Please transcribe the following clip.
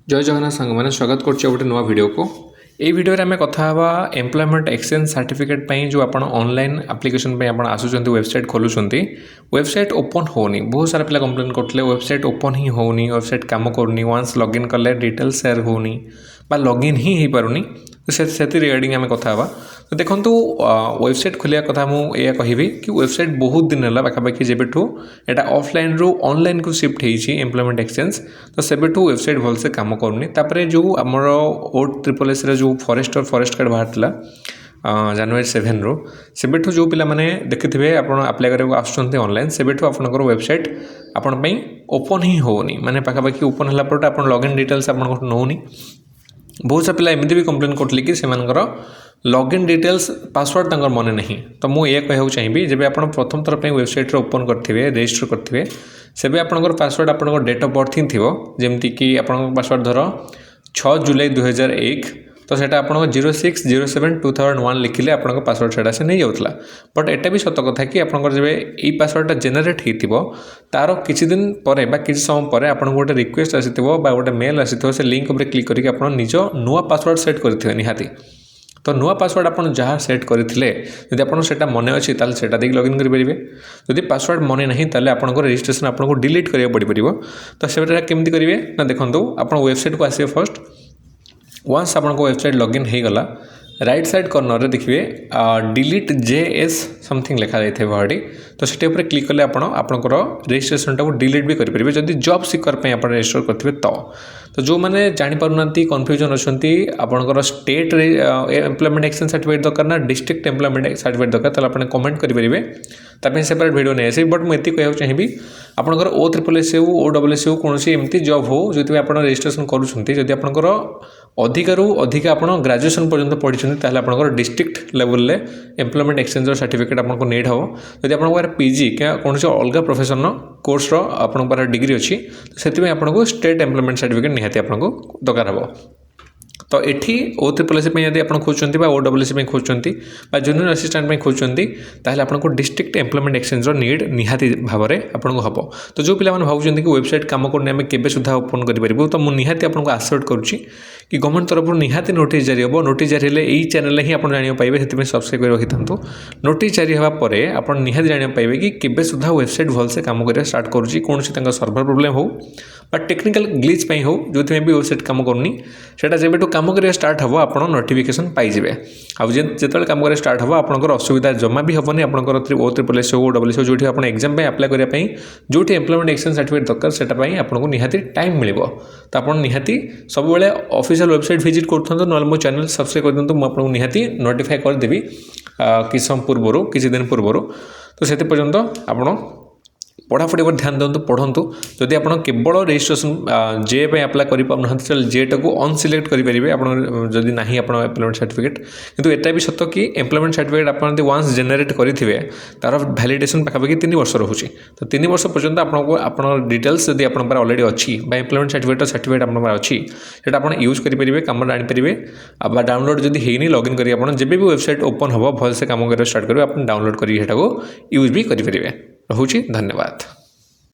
जय जगन्नाथ सांग मैंने स्वागत कर गोटे नुआ वीडियो को ये वीडियो रे आम कथा एम्प्लॉयमेंट एक्सचेंज सर्टिफिकेट जो आप ऑनलाइन एप्लिकेशन आप आसुँच वेबसाइट खोलुंट वेबसाइट ओपन होनी बहुत सारा पिला कंप्लेन करते वेबसाइट ओपन ही होनी वेबसाइट काम करनी वन्स लॉगिन कले डिटेल्स शेयर होनी बा लॉगिन ही हो पारुनी से रिगार्डिंग आम कथा तो देखो वेबसाइट खोलिया कथा मुझे कहबी कि वेबसाइट बहुत दिन है पाखापाखि जेबेठू यहाँ ऑफलाइन रू ऑनलाइन को शिफ्ट होती एम्प्लॉयमेंट एक्सचेंज तो सेबेठू वेबसाइट भलसे काम करनी तापर जो आमर OSSS जो फॉरेस्ट कार्ड बाहर जनवरी 7 रू सेबेठू जो पिला माने देखिथिबे आपण अप्लाई करबो आसुचंते ऑनलाइन सेबेठू आपनकर वेबसाइट आपण पई ओपन ही होनी माने पाखापाखि ओपन हला पर आपण लॉगिन डिटेल्स आपण नोनी बहुत सा पिला एमती भी कंप्लेन करते कि से लॉगिन डिटेल्स पासवर्ड तंकर मन नहीं तो मुझे कहूँ चाहिए जब आप प्रथम थर पर वेबसाइट ओपन करेंगे रजिस्टर करेंगे से आपंकर पासवर्ड आप डेट ऑफ बर्थ ही थी जमती कि आप पासवर्ड धर 6 जुलाई 2001 तो सेटा आप 06/07/2001 लिखिले आप पासवर्ड सेटा से नहीं जाऊला बट एटा भी सत कथा कि आप जब ये पासवर्डटा जेनेट हो तार किसी दिन पर किसी समय पर आपको गोटे रिक्वेस्ट आसी गोटे मेल आसी से लिंक उपर क्लिक करके आप निज नुआ पासवर्ड सेट करेंगे निहाती तो नुआ पासवर्ड आप जहाँ सेट करते जब आपटा मन अच्छी सेटा देख लॉगिन करेंगे जदि पासवर्ड मन नहीं ताले आपको रजिस्ट्रेशन आपको डिलीट करा पड़ पार तो सेटा केमती करेंगे ना देखो आप वेबसाइट को आसे फर्स्ट वन्स आपको वेबसाइट लॉगिन हो गला राइट साइड कॉर्नर रे देखिए डिलीट JS समथिंग लिखा जाए वर्ड तो से क्लिक कले आपणकर रजिस्ट्रेशन टाक डिलीट भी करेंगे जदि जॉब सिकर आप रजिस्टर करेंगे तो जो मैंने जापर ना कन्फ्यूजन अच्छा आपंकर स्टेट एम्प्लॉयमेंट एक्सचेंज सर्टिफिकेट दरकार ना डिस्ट्रिक्ट एम्प्लॉयमेंट सर्टिफिकेट दरकार तो आप कमेंट करेंगे ताप सेपरेट वीडियो नहीं आसे बट मुझे कहूँ चाहिए आपंकर OSSS हो OSSS हो कौन एमती जॉब हो जो आप रजिस्ट्रेशन करुँच आपंकर अधिकारु अधिक आप ग्रेजुएशन पर्यंत पढ़ी ताहले आपंकर district level employment exchange certificate आपको नीड हो जब आप PG क्या कौन अलग प्रोफेशन कोर्स आप डिग्री अच्छी तो से आपको स्टेट एम्प्लॉयमेंट सर्टिफिकेट निहाती आपको दरकार हो तो ये OSSS यदि आप खोजुंट OSSS खोजुंट जूनियर असिस्टेंट खोजुंट ताहले आपको डिस्ट्रिक्ट एम्प्लॉयमेंट एक्सचेंज निड निहाती भाव में आपको हम तो जो पिला भावुं कि वेबसाइट कम करने आम के सुधा ओपन करूँ तो मुझे निहाती आपको आश्योर करुँची कि गवर्नमेंट तरफ निहाती नोटिस जारी हम नोटिस जारी है यही चैनल ही आप जाना पाइबे से सब्सक्राइब कर रखी था नोटिस जारी होगापर आप निहाती जाना पाइबे कि केबे सुधा वेबसाइट भलसे कम कर स्टार्ट करुँची कौन सर्भर प्रोब्लेम हो बा टेक्निकल ग्लिच हो जो भी वेबसाइट कम करनी सेटा जब कम कर स्टार्ट हम आप नोटिफिकेशन पाइबे आते कम कर स्टार्ट हम आपंकर असुविधा जमा भी हेनी आपंकर OSSS हो OSSS जो आप एग्जाम अप्लाई करने जो एम्प्लॉयमेंट एक्सचेंज सर्टिफिकेट दरकार से आपको निहाती टाइम मिल तो आप निहाती सब ऑफिशियल वेबसाइट विजिट करूँ ना मो चैनल सब्सक्राइब कर दिखाँ मुझे निहाती नोटिफाई करदेवी किसी समय पूर्वर किसी दिन पूर्वर तो से पर्यंत आप पढ़ापढ़ी पर ध्यान दिंतु पढ़ंतु जदि आप केवल रजिस्ट्रेशन जे अप्लाई कर जेटा को अनसिलेक्ट करेंगे आपदी ना एम्प्लॉयमेंट सर्टिफिकेट किंतु एटा भी सत कि एम्प्लॉयमेंट सर्टिफिकेट आप वन्स जेनेट करेंगे तार वैलिडेशन पाखापाखि 3 वर्ष रोचे तो 3 वर्ष पर्यंत आपको डिटेल्स जब आप अलरेडी अच्छी एम्प्लॉयमेंट सर्टिफिकेट आप अच्छी से आप यूज करेंगे कम आनीपारे डाउनलोड जब होनी लॉगिन करेंगे जब भी वेबसाइट ओपन हम भलसे कम कर स्टार्ट करेंगे आप डाउनलोड करके यूज भी करेंगे। रहुची धन्यवाद।